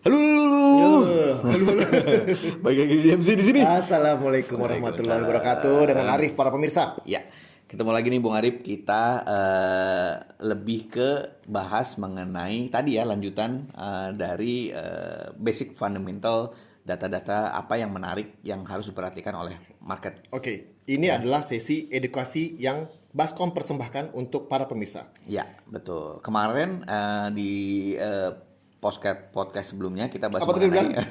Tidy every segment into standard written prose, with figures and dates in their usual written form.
Halo, Yo, halo, halo, halo. Baik lagi di MC di sini. Assalamualaikum warahmatullahi wabarakatuh. Dengan Arif para pemirsa. Ya, ketemu lagi nih Bung Arif. Kita lebih ke bahas mengenai tadi ya lanjutan dari basic fundamental data-data apa yang menarik yang harus diperhatikan oleh market. Oke, ini adalah sesi edukasi yang Baskom persembahkan untuk para pemirsa. Ya, betul. Kemarin di podcast sebelumnya kita bahas Apa tadi bilang? Kok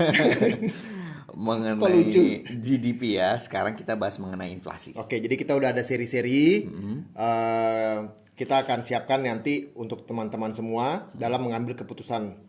lucu? mengenai GDP ya. Sekarang kita bahas mengenai inflasi. Oke, jadi kita udah ada seri-seri. Kita akan siapkan nanti untuk teman-teman semua dalam mengambil keputusan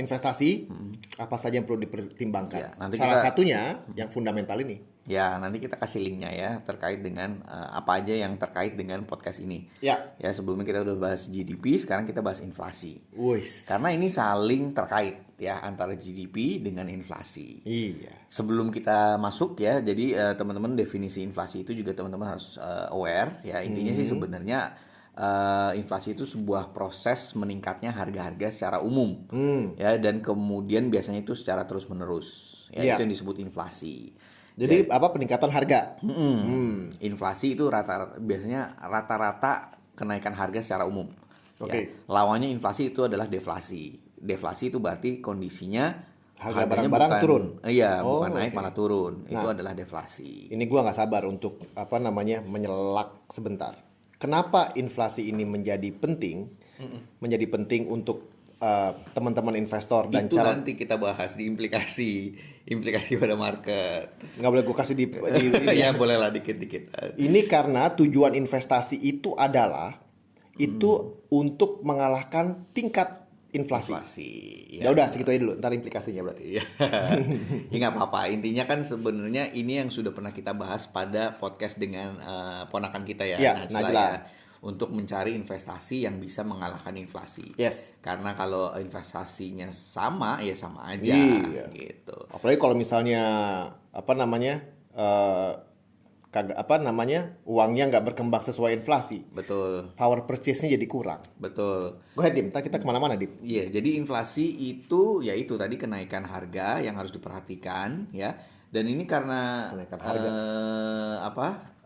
investasi apa saja yang perlu dipertimbangkan. Ya, nanti Salah kita- satunya yang fundamental ini. Ya, nanti kita kasih linknya ya terkait dengan apa aja yang terkait dengan podcast ini. Ya, Ya, sebelumnya kita udah bahas GDP, sekarang kita bahas inflasi. wis. Karena ini saling terkait ya antara GDP dengan inflasi. Iya. Sebelum kita masuk ya, jadi teman-teman definisi inflasi itu juga teman-teman harus aware ya. Intinya sih sebenarnya inflasi itu sebuah proses meningkatnya harga-harga secara umum ya, dan kemudian biasanya itu secara terus-menerus ya. Iya. Itu yang disebut inflasi. Jadi apa peningkatan harga? Inflasi itu biasanya rata-rata kenaikan harga secara umum. Oke. Ya. Lawannya inflasi itu adalah deflasi. Deflasi itu berarti kondisinya Harga harganya barang-barang bukan, turun. Iya, Oh, bukan naik oke. malah turun. Itu Nah. adalah deflasi. Ini gua nggak sabar untuk menyelak sebentar. Kenapa inflasi ini menjadi penting? Menjadi penting untuk teman-teman investor dan Itu cara nanti kita bahas di implikasi pada market. nggak boleh gue kasih di Ya bolehlah dikit-dikit. ini karena tujuan investasi itu adalah itu untuk mengalahkan tingkat inflasi. Inflasi. Ya udah segitu aja dulu. Ntar implikasinya berarti. Iya. Ya nggak apa-apa. Intinya kan sebenarnya ini yang sudah pernah kita bahas pada podcast dengan ponakan kita ya, Iya, Najla Najla. ya, untuk mencari investasi yang bisa mengalahkan inflasi. Yes. Karena kalau investasinya sama ya sama aja Iya. gitu. Apalagi kalau misalnya uangnya nggak berkembang sesuai inflasi, Betul, power purchase-nya jadi kurang. betul. Go ahead, Dim. Ntar kita kemana-mana, Dim. Iya, jadi inflasi itu yaitu tadi kenaikan harga yang harus diperhatikan ya. Dan ini karena Kenaikan harga.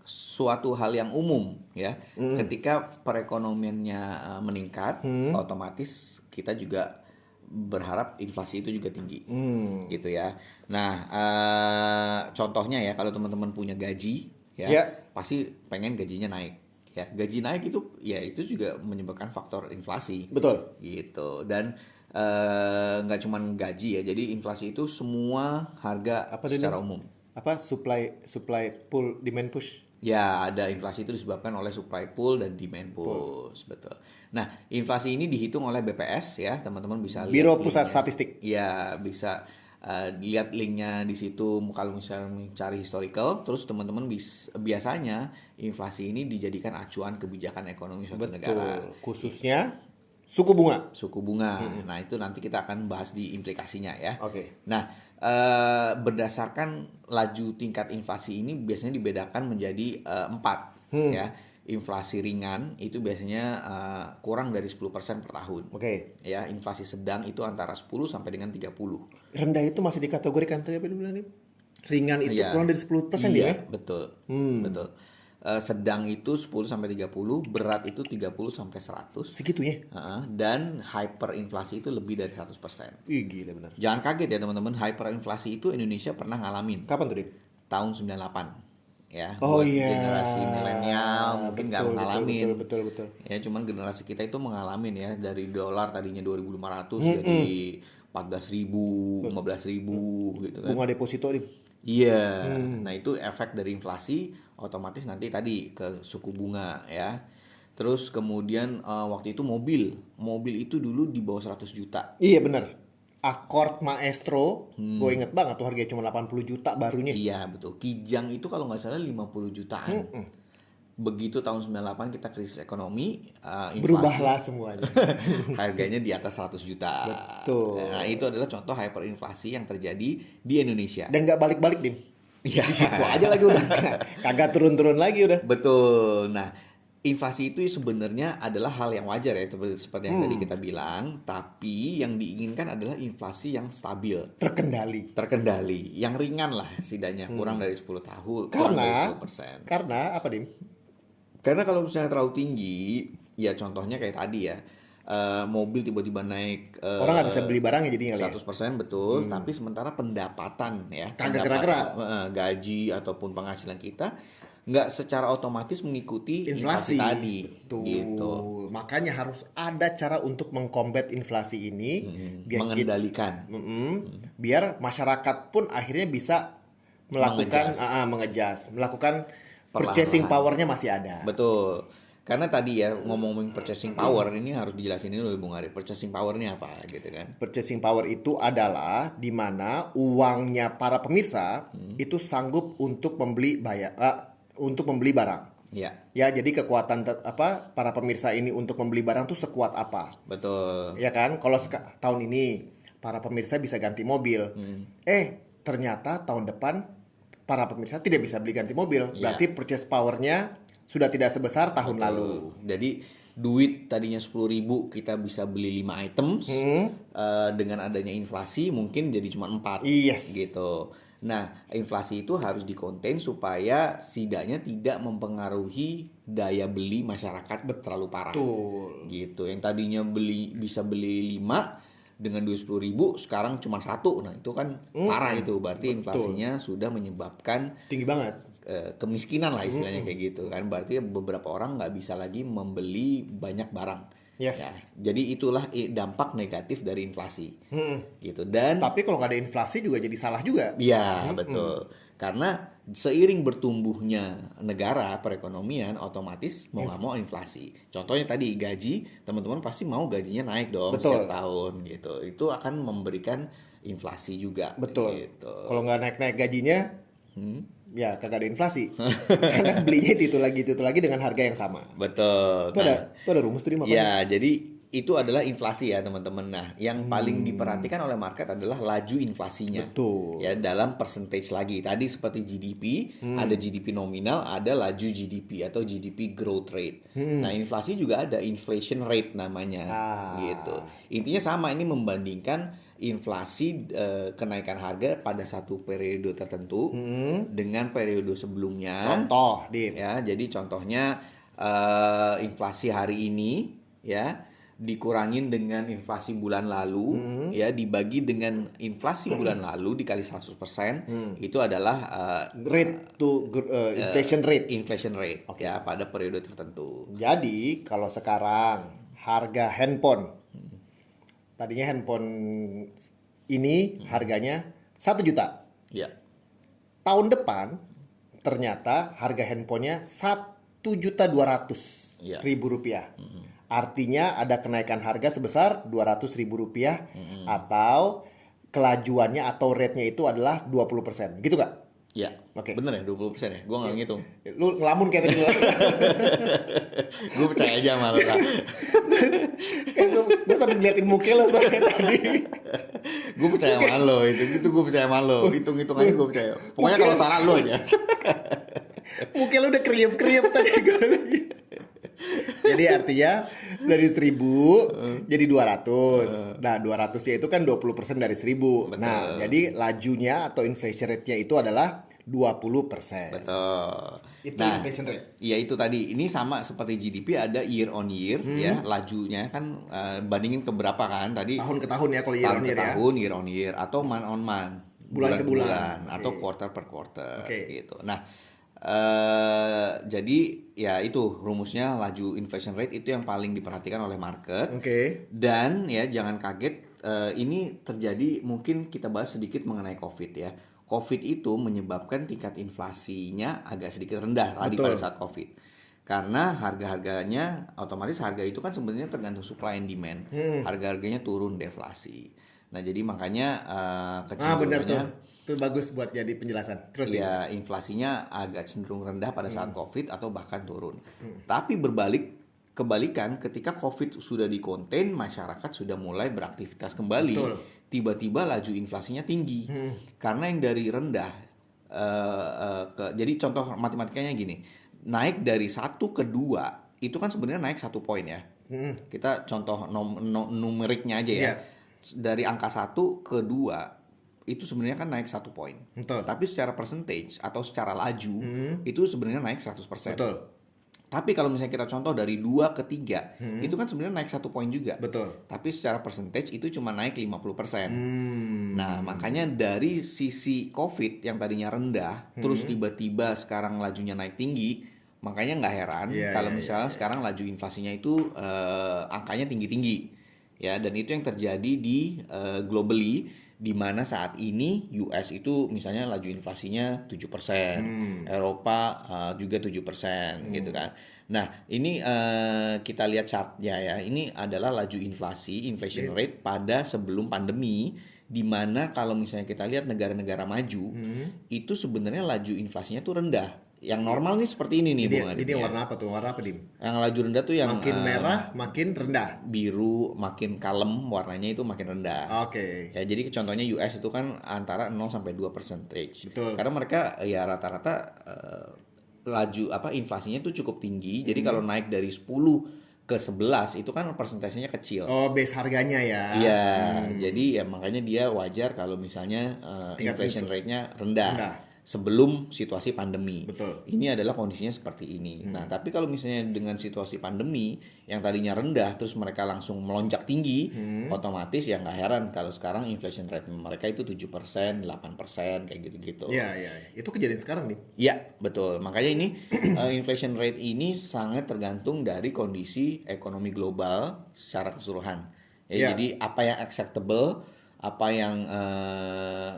suatu hal yang umum ya. Ketika perekonomiannya meningkat, otomatis kita juga berharap inflasi itu juga tinggi. Gitu ya. Nah, contohnya ya kalau teman-teman punya gaji ya, Ya. pasti pengen gajinya naik. Ya, gaji naik itu ya itu juga menyebabkan faktor inflasi Betul. gitu. Dan nggak cuma gaji ya, jadi inflasi itu semua harga Apa tadi, secara Dim? umum. Apa supply pull demand push? Ya, ada inflasi itu disebabkan oleh supply pull dan demand push, betul. Nah, inflasi ini dihitung oleh BPS ya, teman-teman bisa lihat Biro Pusat linknya. Statistik. Ya, bisa lihat linknya di situ kalau misalnya mencari historical, terus teman-teman biasanya inflasi ini dijadikan acuan kebijakan ekonomi suatu negara. Betul. Khususnya suku bunga. Suku bunga. Nah, itu nanti kita akan bahas di implikasinya ya. Oke. Nah, berdasarkan laju tingkat inflasi ini biasanya dibedakan menjadi 4 ya. Inflasi ringan itu biasanya kurang dari 10% per tahun. Oke. Ya, inflasi sedang itu antara 10 sampai dengan 30. Rendah itu masih dikategorikan tadi apa lu bilang, Dim? Ringan itu Iya. kurang dari 10% Iya, ya? betul. Betul. Sedang itu 10 sampai 30, berat itu 30 sampai 100. Segitunya. Dan hyperinflasi itu lebih dari 100%. Ih, gila benar. Jangan kaget ya teman-teman, hyperinflasi itu Indonesia pernah ngalamin Kapan tuh, Dim? tahun 98 ya. Oh Buat iya. generasi milenial mungkin nggak Betul, ngalamin. betul. Ya, cuman generasi kita itu mengalamin ya, dari dolar tadinya 2.500 jadi 14.000, 15.000 gitu kan. Bunga deposito, Dim. Iya. Nah, itu efek dari inflasi, otomatis nanti tadi ke suku bunga ya. Terus kemudian waktu itu mobil itu dulu di bawah 100 juta. Iya benar. Accord Maestro, gue inget banget tuh harganya cuma 80 juta barunya. Iya, betul. Kijang itu kalau nggak salah 50 jutaan. Begitu tahun 98 kita krisis ekonomi, inflasi Berubahlah semuanya. harganya di atas 100 juta. Betul. Nah, itu adalah contoh hyperinflasi yang terjadi di Indonesia. Dan nggak balik-balik, Dim. Iya. Di situ aja lagi udah. Kagak turun-turun lagi udah. Betul. Nah, inflasi itu sebenarnya adalah hal yang wajar ya, seperti yang tadi kita bilang, tapi yang diinginkan adalah inflasi yang stabil, Terkendali. terkendali, yang ringan lah setidaknya, kurang dari 10 tahun, kurang dari Karena 10%. karena apa, Dim? Karena kalau misalnya terlalu tinggi, ya contohnya kayak tadi ya, mobil tiba-tiba naik Orang nggak bisa beli barangnya jadinya kali ya. 100% betul, tapi sementara pendapatan ya, Kagak gerak-gerak. gaji ataupun penghasilan kita nggak secara otomatis mengikuti inflasi Inflasi. tadi, Betul. gitu. Makanya harus ada cara untuk mengkombat inflasi ini biar Mengendalikan. biar masyarakat pun akhirnya bisa melakukan Mengejas. melakukan Perlahan-lahan. purchasing powernya masih ada. Betul. Karena tadi ya ngomongin purchasing power ini harus dijelasin dulu Bung Ari. Purchasing power ini apa gitu kan? Purchasing power itu adalah di mana uangnya para pemirsa itu sanggup untuk membeli barang. Ya, Ya, jadi kekuatan para pemirsa ini untuk membeli barang tuh sekuat apa? betul. Ya kan? Kalau tahun ini para pemirsa bisa ganti mobil. Ternyata tahun depan para pemirsa tidak bisa beli ganti mobil. Iya. Berarti purchase power-nya sudah tidak sebesar tahun lalu. Jadi duit tadinya 10.000 kita bisa beli 5 items, dengan adanya inflasi mungkin jadi cuma 4 Yes. gitu. Nah, inflasi itu harus dikonten supaya setidaknya tidak mempengaruhi daya beli masyarakat terlalu parah. Betul. Gitu. Yang tadinya bisa beli 5 dengan duit 10.000 sekarang cuma 1. Nah, itu kan parah itu. Berarti inflasinya sudah menyebabkan Tinggi banget. kemiskinan lah istilahnya kayak gitu kan. Berarti beberapa orang nggak bisa lagi membeli banyak barang. Yes. Ya, jadi itulah dampak negatif dari inflasi. Gitu. Dan Tapi kalau nggak ada inflasi juga jadi salah juga. ya, betul. Karena seiring bertumbuhnya negara perekonomian otomatis mau nggak mau inflasi. Contohnya tadi gaji, teman-teman pasti mau gajinya naik dong Betul. setiap tahun gitu. Itu akan memberikan inflasi juga. Betul. Gitu. Kalau nggak naik-naik gajinya, ya kagak ada inflasi. Karena belinya itu lagi dengan harga yang sama. Betul. Itu ada rumus tuh di mana? Ya, jadi itu adalah inflasi ya teman-teman. Nah, yang paling diperhatikan oleh market adalah laju inflasinya. Betul. Ya, dalam percentage lagi. Tadi seperti GDP, ada GDP nominal, ada laju GDP atau GDP growth rate. Nah, inflasi juga ada inflation rate namanya. Gitu. Intinya sama, ini membandingkan inflasi kenaikan harga pada satu periode tertentu dengan periode sebelumnya. Contoh, Dim. Ya, jadi contohnya inflasi hari ini ya dikurangin dengan inflasi bulan lalu ya dibagi dengan inflasi bulan lalu dikali 100% itu adalah Inflation rate. inflation rate ya pada periode tertentu. Jadi kalau sekarang harga handphone, tadinya handphone ini harganya 1 juta. Ya. Tahun depan ternyata harga handphonenya 1.200.000 Iya. rupiah. Artinya ada kenaikan harga sebesar 200.000 rupiah atau kelajuannya atau rate-nya itu adalah 20%. Gitu gak? Ya. Oke. Bener ya 20% ya? Gue nggak ngitung. Lu ngelamun kayak tadi. Gue percaya aja sama lo. Gue sambil ngeliatin muka lo soalnya tadi. Gue percaya sama lo itu gue percaya sama lo. Hitung-hitung aja gue percaya. Pokoknya kalau salah lo aja. Muka lo udah kriep-kriep tadi. Jadi artinya dari 1.000 jadi 200. Nah, 200-nya itu kan 20% dari 1.000. Betul. Nah, jadi lajunya atau inflation rate-nya itu adalah 20%. Betul. Itu Nah, inflation rate. iya itu tadi. Ini sama seperti GDP ada year on year ya, lajunya kan bandingin ke berapa kan tadi? Tahun ke tahun ya kalau year Tahun on ke year ya. tahun, year on year atau month on month, Bulan ke bulan. atau Oke. quarter per quarter Oke. gitu. Nah, jadi ya itu rumusnya laju inflation rate itu yang paling diperhatikan oleh market. Oke. Dan ya jangan kaget, ini terjadi, mungkin kita bahas sedikit mengenai COVID ya. COVID itu menyebabkan tingkat inflasinya agak sedikit rendah tadi Betul. pada saat COVID. Karena harga-harganya, otomatis harga itu kan sebenarnya tergantung supply and demand. Harga-harganya turun, deflasi. Nah, jadi makanya Benar tuh. kecenderungannya Itu bagus buat jadi penjelasan. Terus ya inflasinya agak cenderung rendah pada saat COVID atau bahkan turun. Tapi kebalikan ketika COVID sudah dikonten, masyarakat sudah mulai beraktivitas kembali. Betul. Tiba-tiba laju inflasinya tinggi. Karena yang dari rendah jadi contoh matematikanya gini, naik dari 1 ke 2 itu kan sebenarnya naik 1 poin ya. Hmm. Kita contoh numeriknya aja ya. Iya. Dari angka 1 ke 2 itu sebenarnya kan naik 1 poin. Betul. Tapi secara percentage atau secara laju itu sebenarnya naik 100%. Betul. Tapi kalau misalnya kita contoh dari 2 ke 3 itu kan sebenarnya naik 1 poin juga. Betul. Tapi secara percentage itu cuma naik 50%. Hmm. Nah, makanya dari sisi COVID yang tadinya rendah, terus tiba-tiba sekarang lajunya naik tinggi, makanya nggak heran Iya, kalau iya, misalnya iya. sekarang laju inflasinya itu angkanya tinggi-tinggi. Ya, dan itu yang terjadi di globally, di mana saat ini US itu misalnya laju inflasinya 7%, Eropa juga 7% gitu kan. Nah, ini kita lihat chartnya ya. Ini adalah laju inflasi, inflation rate pada sebelum pandemi, di mana kalau misalnya kita lihat negara-negara maju, itu sebenarnya laju inflasinya tuh rendah. Yang normal nih seperti ini nih, Ini, Bung Adit ini ya. warna apa tuh? Warna apa, Dim? Yang laju rendah tuh yang Makin merah, makin rendah. biru, makin kalem, warnanya itu makin rendah. Oke. Ya, jadi contohnya US itu kan antara 0 sampai 2 percentage. Betul. Karena mereka ya rata-rata laju inflasinya itu cukup tinggi. Jadi kalau naik dari 10 ke 11 itu kan persentasenya kecil. Oh, base harganya ya. Iya, jadi ya makanya dia wajar kalau misalnya Tingkat inflation rate-nya rendah rendah. sebelum situasi pandemi. Betul. Ini adalah kondisinya seperti ini. Nah, tapi kalau misalnya dengan situasi pandemi yang tadinya rendah terus mereka langsung melonjak tinggi, otomatis ya nggak heran kalau sekarang inflation rate mereka itu 7%, 8% kayak gitu-gitu. Iya, iya. Itu kejadian sekarang nih. Iya, betul. Makanya ini inflation rate ini sangat tergantung dari kondisi ekonomi global secara keseluruhan. Ya, Iya. jadi apa yang acceptable, apa yang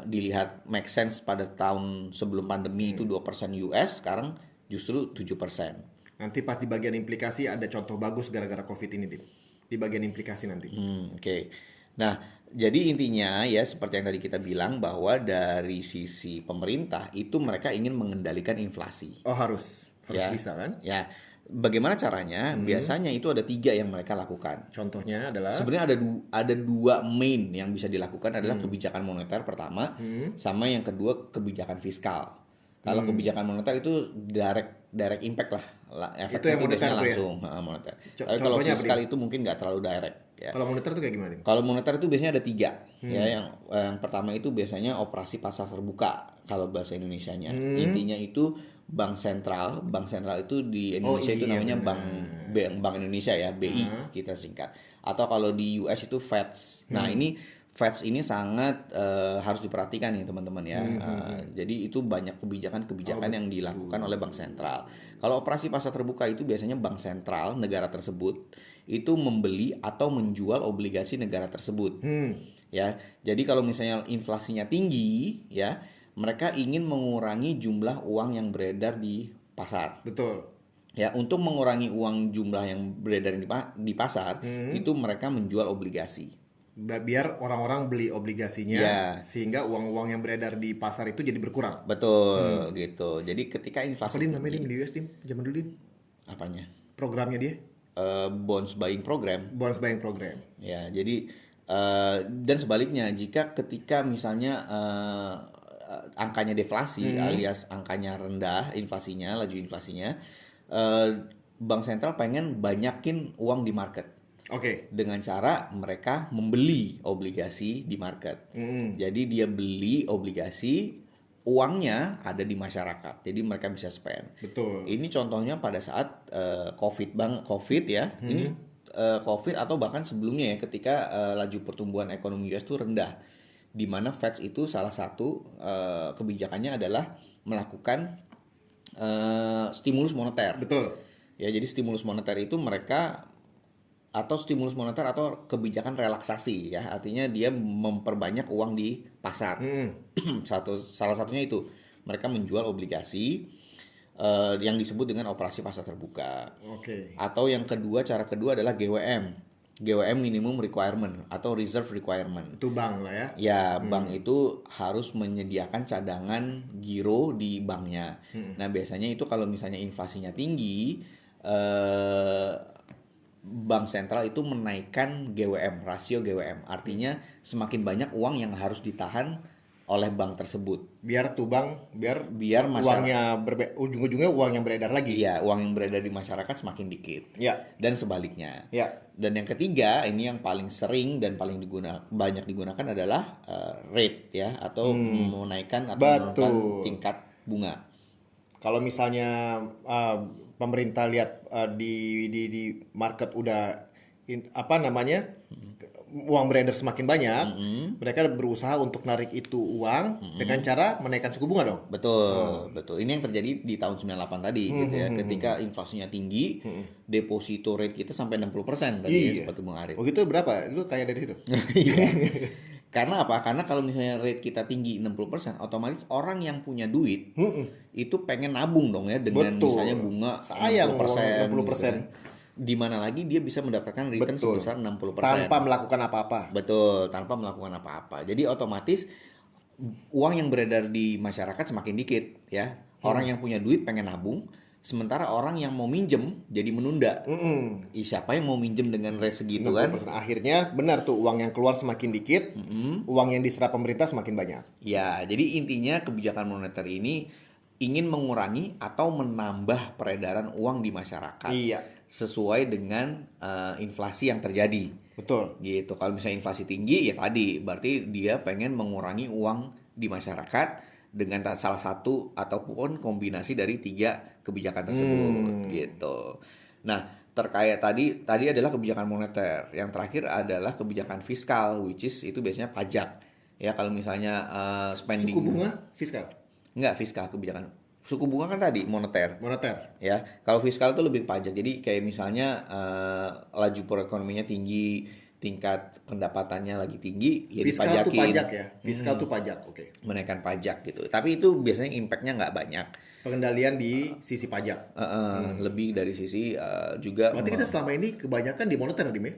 dilihat make sense pada tahun sebelum pandemi itu 2% US, sekarang justru 7%. Nanti pas di bagian implikasi ada contoh bagus gara-gara COVID ini, Dim. Di bagian implikasi nanti. Oke. Nah, jadi intinya ya seperti yang tadi kita bilang bahwa dari sisi pemerintah itu mereka ingin mengendalikan inflasi. Oh, harus Ya. bisa kan? Ya, bagaimana caranya? Biasanya itu ada 3 yang mereka lakukan. Contohnya adalah Sebenarnya ada dua main yang bisa dilakukan adalah kebijakan moneter pertama, sama yang kedua kebijakan fiskal. Kalau kebijakan moneter itu direct impact lah, Itu efeknya yang itu moneter biasanya tuh ya? langsung moneter. Tapi kalau Contohnya apa, fiskal Dim? itu mungkin nggak terlalu direct. Ya. Kalau moneter tuh kayak gimana, Dim? Kalau moneter itu biasanya ada 3 ya. Yang pertama itu biasanya operasi pasar terbuka kalau bahasa Indonesianya. Intinya itu bank sentral itu di Indonesia itu iya, namanya benar. Bank Indonesia ya, BI kita singkat. Atau kalau di US itu Feds. Nah, ini Feds ini sangat harus diperhatikan nih teman-teman ya. Jadi itu banyak kebijakan-kebijakan yang dilakukan oleh bank sentral. Kalau operasi pasar terbuka itu biasanya bank sentral negara tersebut itu membeli atau menjual obligasi negara tersebut. Ya, jadi kalau misalnya inflasinya tinggi, ya mereka ingin mengurangi jumlah uang yang beredar di pasar. Betul. Ya, untuk mengurangi uang jumlah yang beredar di pasar, itu mereka menjual obligasi. Biar orang-orang beli obligasinya, Ya. sehingga uang-uang yang beredar di pasar itu jadi berkurang. Betul, gitu. Jadi ketika Apa, inflasi Dim, namanya, tinggi, Dim, di US, Dim? Zaman dulu, Dim. apanya? Programnya dia, Bonds buying program. bonus buying program. Ya, jadi dan sebaliknya jika ketika misalnya angkanya deflasi alias angkanya rendah inflasinya, laju inflasinya, bank sentral pengen banyakin uang di market Oke. dengan cara mereka membeli obligasi di market. Jadi dia beli obligasi, uangnya ada di masyarakat, jadi mereka bisa spend. Betul. Ini contohnya pada saat COVID ya. Ini COVID atau bahkan sebelumnya ya ketika laju pertumbuhan ekonomi US itu rendah. Di mana Fed itu salah satu kebijakannya adalah melakukan stimulus moneter. Betul. Ya, jadi stimulus moneter itu mereka atau stimulus moneter atau kebijakan relaksasi ya. Artinya dia memperbanyak uang di pasar. Salah satunya itu mereka menjual obligasi yang disebut dengan operasi pasar terbuka. Oke. Atau yang kedua, cara kedua adalah GWM minimum requirement atau reserve requirement. Itu bank lah ya. Ya, bank itu harus menyediakan cadangan giro di banknya. Nah, biasanya itu kalau misalnya inflasinya tinggi, bank sentral itu menaikkan GWM, rasio GWM. Artinya semakin banyak uang yang harus ditahan oleh bank tersebut. Biar tuh bank, biar Biar uangnya ujung-ujungnya uang yang beredar lagi. iya, uang yang beredar di masyarakat semakin dikit. Ya, Dan sebaliknya. ya. Dan yang ketiga, ini yang paling sering dan paling banyak digunakan adalah rate ya, atau menaikkan atau menurunkan Betul. tingkat bunga. Kalau misalnya pemerintah lihat di market udah apa namanya uang beredar semakin banyak, mereka berusaha untuk narik itu uang dengan cara menaikkan suku bunga dong. Betul, betul. Ini yang terjadi di tahun 98 tadi gitu ya. Ketika inflasinya tinggi, deposito rate kita sampai 60% tadi ya, Iya. seperti Bung Arif. Oh gitu berapa? Lu kayak dari situ? Iya. Karena apa? Karena kalau misalnya rate kita tinggi 60%, otomatis orang yang punya duit itu pengen nabung dong ya dengan Betul. misalnya bunga Sayang 60%, uang 60%. gitu ya. Di mana lagi dia bisa mendapatkan return Betul. sebesar 60%. Tanpa melakukan apa-apa. Betul, tanpa melakukan apa-apa. Jadi otomatis uang yang beredar di masyarakat semakin dikit ya. Orang yang punya duit pengen nabung, sementara orang yang mau minjem jadi menunda. Siapa yang mau minjem dengan rate segitu kan? 60%. Akhirnya benar tuh uang yang keluar semakin dikit, uang yang diserap pemerintah semakin banyak. Ya, jadi intinya kebijakan moneter ini ingin mengurangi atau menambah peredaran uang di masyarakat. Iya. Sesuai dengan inflasi yang terjadi. Betul. Gitu. Kalau misalnya inflasi tinggi ya tadi berarti dia pengen mengurangi uang di masyarakat dengan salah satu ataupun kombinasi dari 3 kebijakan tersebut gitu. Nah, terkait tadi adalah kebijakan moneter. Yang terakhir adalah kebijakan fiskal, which is itu biasanya pajak. Ya, kalau misalnya spending Suku bunga fiskal. enggak fiskal kebijakan. Suku bunga kan tadi moneter. Moneter. Ya, kalau fiskal itu lebih pajak. Jadi kayak misalnya laju perekonomiannya tinggi, tingkat pendapatannya lagi tinggi, ya Fiskal tuh dipajakin. pajak ya. Fiskal tuh pajak. Oke. Menaikkan pajak gitu. Tapi itu biasanya impactnya nggak banyak. Pengendalian di sisi pajak. Lebih dari sisi juga. Berarti kita selama ini kebanyakan di moneter Dim ya?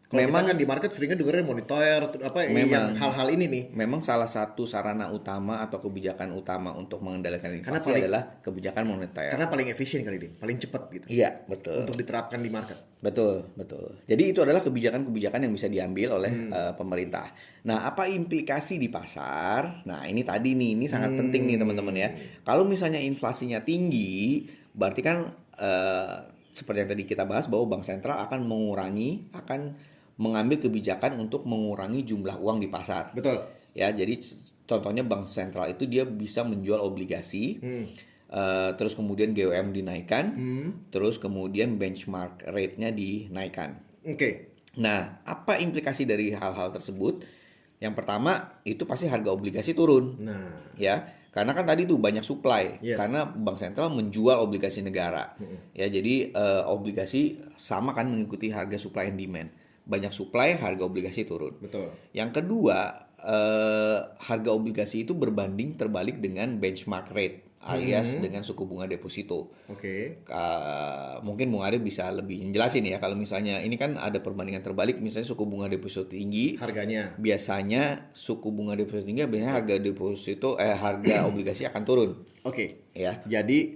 Kalau Memang- kita kan di market seringnya dengerin monitor apa yang hal-hal ini nih. Memang salah satu sarana utama atau kebijakan utama untuk mengendalikan Karena inflasi adalah kebijakan moneter. Karena paling efisien kali ini, paling cepat gitu Iya, betul. untuk diterapkan di market. Betul, betul. Jadi itu adalah kebijakan-kebijakan yang bisa diambil oleh pemerintah. Nah, apa implikasi di pasar? Nah, ini tadi nih, ini sangat penting nih teman-teman ya. Kalau misalnya inflasinya tinggi, berarti kan seperti yang tadi kita bahas bahwa bank sentral akan mengambil kebijakan untuk mengurangi jumlah uang di pasar. Betul. Ya, jadi contohnya bank sentral itu dia bisa menjual obligasi. Terus kemudian GWM dinaikkan, terus kemudian benchmark rate-nya dinaikkan. Oke. Nah, apa implikasi dari hal-hal tersebut? Yang pertama, itu pasti harga obligasi turun. Nah, Ya, karena kan tadi tuh banyak supply, Yes. karena bank sentral menjual obligasi negara. Ya, jadi obligasi sama kan mengikuti harga supply and demand. Banyak supply, harga obligasi turun. betul. Yang kedua, harga obligasi itu berbanding terbalik dengan benchmark rate alias dengan suku bunga deposito. Oke. Mungkin Bung Arif bisa lebih jelasin ya kalau misalnya ini kan ada perbandingan terbalik, misalnya suku bunga deposito tinggi, Harganya. biasanya suku bunga deposito tinggi biasanya harga obligasi akan turun Oke. ya. Jadi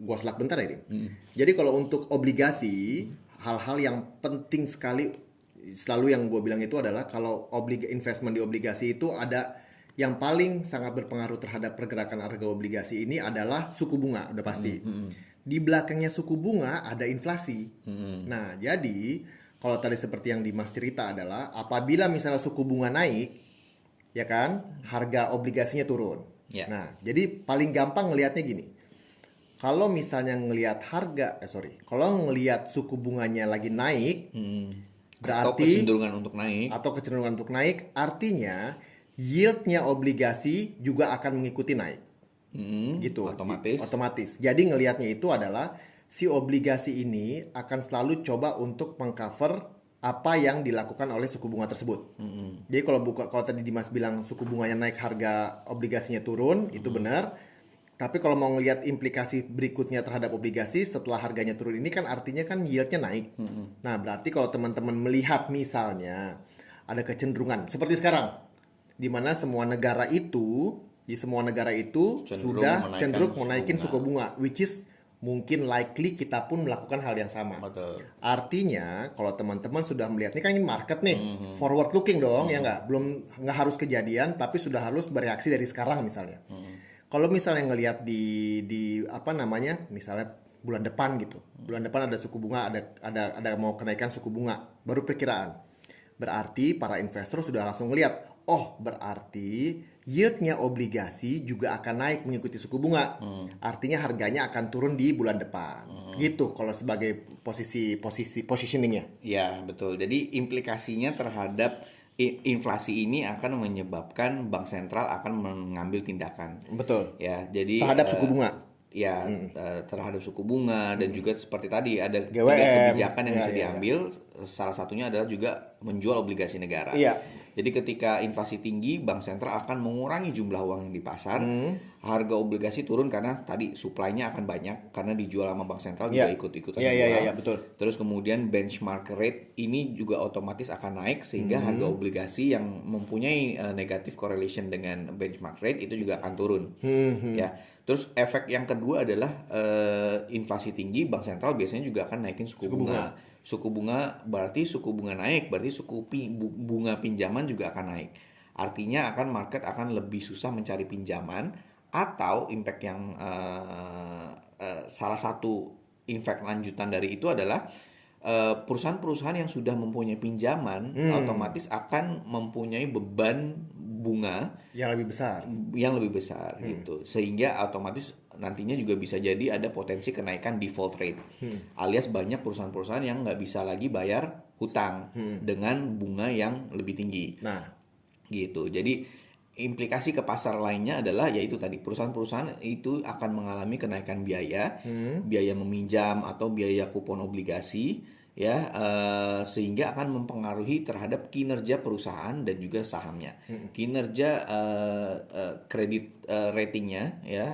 gua selak bentar ya, Dim. Jadi kalau untuk obligasi, hal-hal yang penting sekali selalu yang gue bilang itu adalah kalau investment di obligasi itu ada yang paling sangat berpengaruh terhadap pergerakan harga obligasi ini adalah suku bunga, udah pasti. Di belakangnya suku bunga ada inflasi. Nah, jadi kalau tadi seperti yang Dimas cerita adalah apabila misalnya suku bunga naik, ya kan, harga obligasinya turun. Ya. Nah, jadi paling gampang ngelihatnya gini. Kalau misalnya ngelihat kalau ngelihat suku bunganya lagi naik, Atau berarti kecenderungan untuk naik. Artinya yieldnya obligasi juga akan mengikuti naik, gitu. Otomatis. Jadi ngelihatnya itu adalah si obligasi ini akan selalu coba untuk mengcover apa yang dilakukan oleh suku bunga tersebut. Jadi kalau tadi Dimas bilang suku bunganya naik, harga obligasinya turun, itu benar. Tapi kalau mau ngelihat implikasi berikutnya terhadap obligasi setelah harganya turun ini kan artinya kan yieldnya naik. Nah, berarti kalau teman-teman melihat misalnya ada kecenderungan seperti sekarang, di mana semua negara itu sudah cenderung menaikin suku bunga, which is mungkin likely kita pun melakukan hal yang sama. Betul. Artinya, kalau teman-teman sudah melihat, ini kan ini market nih, forward looking dong, ya nggak harus kejadian, tapi sudah harus bereaksi dari sekarang misalnya. Kalau misalnya ngelihat di apa namanya, misalnya bulan depan gitu, bulan depan ada suku bunga, ada mau kenaikan suku bunga, baru perkiraan. Berarti para investor sudah langsung ngelihat, oh berarti yieldnya obligasi juga akan naik mengikuti suku bunga. Artinya harganya akan turun di bulan depan. Gitu kalau sebagai positioningnya. Ya, betul. Jadi implikasinya terhadap inflasi ini akan menyebabkan bank sentral akan mengambil tindakan. Betul. Ya, jadi Terhadap suku bunga. Ya, terhadap suku bunga dan juga seperti tadi ada GWM. 3 kebijakan yang bisa diambil. Salah satunya adalah juga menjual obligasi negara. Iya. Jadi ketika inflasi tinggi, bank sentral akan mengurangi jumlah uang yang di pasar, harga obligasi turun karena tadi supply-nya akan banyak karena dijual sama bank sentral juga ikut-ikutan jual. Iya, betul. Terus kemudian benchmark rate ini juga otomatis akan naik sehingga harga obligasi yang mempunyai negative correlation dengan benchmark rate itu juga akan turun. Ya. Terus efek yang kedua adalah inflasi tinggi, bank sentral biasanya juga akan naikin suku bunga. Suku bunga berarti suku bunga naik, berarti bunga pinjaman juga akan naik. Artinya market akan lebih susah mencari pinjaman, atau impact yang salah satu impact lanjutan dari itu adalah perusahaan-perusahaan yang sudah mempunyai pinjaman otomatis akan mempunyai beban bunga yang lebih besar gitu, sehingga otomatis nantinya juga bisa jadi ada potensi kenaikan default rate, alias banyak perusahaan-perusahaan yang nggak bisa lagi bayar hutang dengan bunga yang lebih tinggi. Nah, gitu. Jadi implikasi ke pasar lainnya adalah yaitu tadi perusahaan-perusahaan itu akan mengalami kenaikan biaya, biaya meminjam atau biaya kupon obligasi, ya, sehingga akan mempengaruhi terhadap kinerja perusahaan dan juga sahamnya, kinerja kredit ratingnya, ya,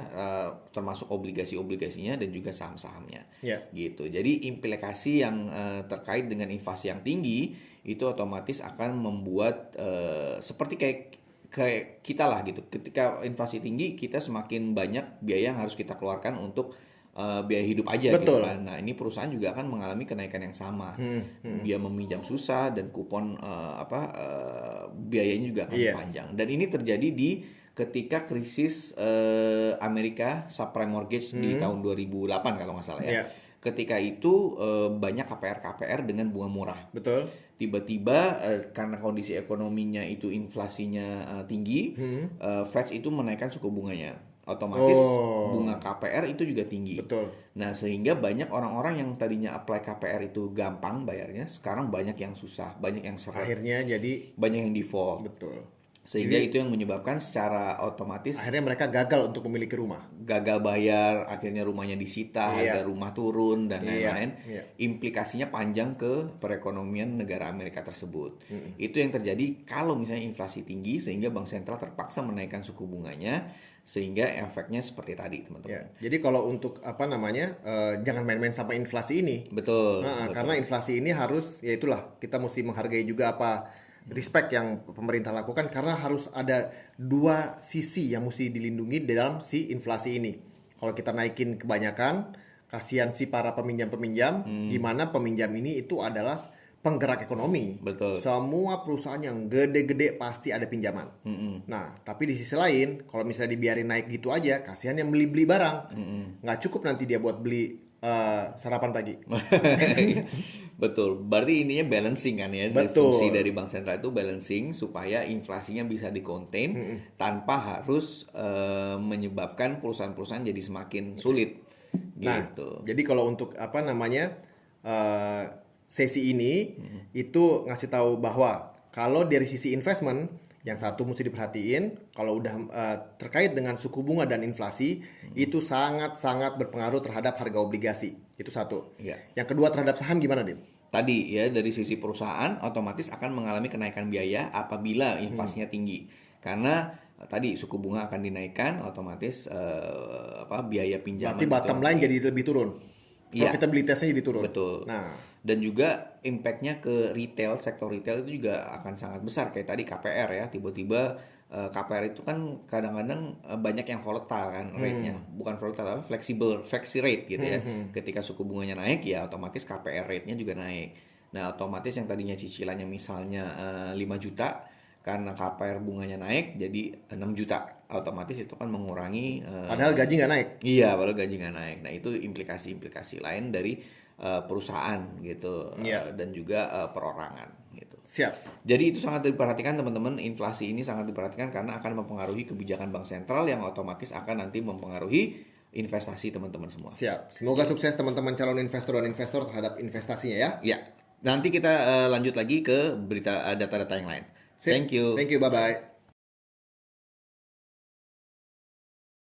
termasuk obligasi-obligasinya dan juga saham-sahamnya, gitu. Jadi implikasi yang terkait dengan inflasi yang tinggi itu otomatis akan membuat seperti kayak kita lah gitu. Ketika inflasi tinggi, kita semakin banyak biaya yang harus kita keluarkan untuk biaya hidup aja. Betul. Gitu kan. Nah, ini perusahaan juga akan mengalami kenaikan yang sama. Dia meminjam susah dan kupon biayanya juga akan panjang. Dan ini terjadi ketika krisis Amerika subprime mortgage di tahun 2008 kalau nggak salah ya. Ketika itu banyak KPR dengan bunga murah. Betul. Tiba-tiba karena kondisi ekonominya itu inflasinya tinggi, Fed itu menaikkan suku bunganya. Otomatis bunga KPR itu juga tinggi. Betul. Nah, sehingga banyak orang-orang yang tadinya apply KPR itu gampang bayarnya, sekarang banyak yang susah, banyak yang seret. Akhirnya jadi banyak yang default. Betul. Sehingga itu yang menyebabkan secara otomatis akhirnya mereka gagal untuk memiliki rumah. Gagal bayar, akhirnya rumahnya disita, harga rumah turun dan lain-lain. Implikasinya panjang ke perekonomian negara Amerika tersebut. Itu yang terjadi kalau misalnya inflasi tinggi sehingga bank sentral terpaksa menaikkan suku bunganya, sehingga efeknya seperti tadi, teman-teman. Jadi kalau untuk jangan main-main sama inflasi ini. Betul. Karena inflasi ini harus, ya itulah, kita mesti menghargai juga respect yang pemerintah lakukan, karena harus ada dua sisi yang mesti dilindungi dalam si inflasi ini. Kalau kita naikin kebanyakan, kasihan si para peminjam-peminjam, di mana peminjam ini itu adalah penggerak ekonomi. Betul. Semua perusahaan yang gede-gede pasti ada pinjaman. Nah, tapi di sisi lain, kalau misalnya dibiarin naik gitu aja, kasihan yang beli-beli barang. Nggak cukup nanti dia buat beli sarapan pagi. Betul. Berarti intinya balancing kan ya. Betul. Fungsi dari bank sentral itu balancing supaya inflasinya bisa di-contain tanpa harus menyebabkan perusahaan-perusahaan jadi semakin sulit. Nah, gitu. Jadi kalau untuk sesi ini itu ngasih tahu bahwa kalau dari sisi investment, yang satu mesti diperhatiin, kalau udah terkait dengan suku bunga dan inflasi, itu sangat-sangat berpengaruh terhadap harga obligasi. Itu satu. Yang kedua, terhadap saham gimana, Dim? Tadi ya, dari sisi perusahaan otomatis akan mengalami kenaikan biaya apabila inflasinya tinggi. Karena tadi suku bunga akan dinaikkan, otomatis biaya pinjaman. Berarti bottom line jadi lebih turun. profitabilitasnya jadi turun. Betul. Nah, dan juga impact-nya ke retail, sektor retail itu juga akan sangat besar. Kayak tadi KPR ya, tiba-tiba KPR itu kan kadang-kadang banyak yang volatile kan rate-nya. Bukan volatile, apa, flexible, flexi rate gitu ya. Ketika suku bunganya naik ya otomatis KPR rate-nya juga naik. Nah, otomatis yang tadinya cicilannya misalnya 5 juta, karena KPR bunganya naik jadi 6 juta. Otomatis itu kan mengurangi padahal gaji nggak naik. iya, padahal gaji nggak naik. Nah, itu implikasi-implikasi lain dari perusahaan gitu, dan juga perorangan gitu. Siap. Jadi itu sangat diperhatikan teman-teman, inflasi ini sangat diperhatikan karena akan mempengaruhi kebijakan bank sentral yang otomatis akan nanti mempengaruhi investasi teman-teman semua. Siap. Semoga sukses teman-teman calon investor dan investor terhadap investasinya ya. Ya, nanti kita lanjut lagi ke berita data-data yang lain. Sip. Thank you. Thank you, bye-bye.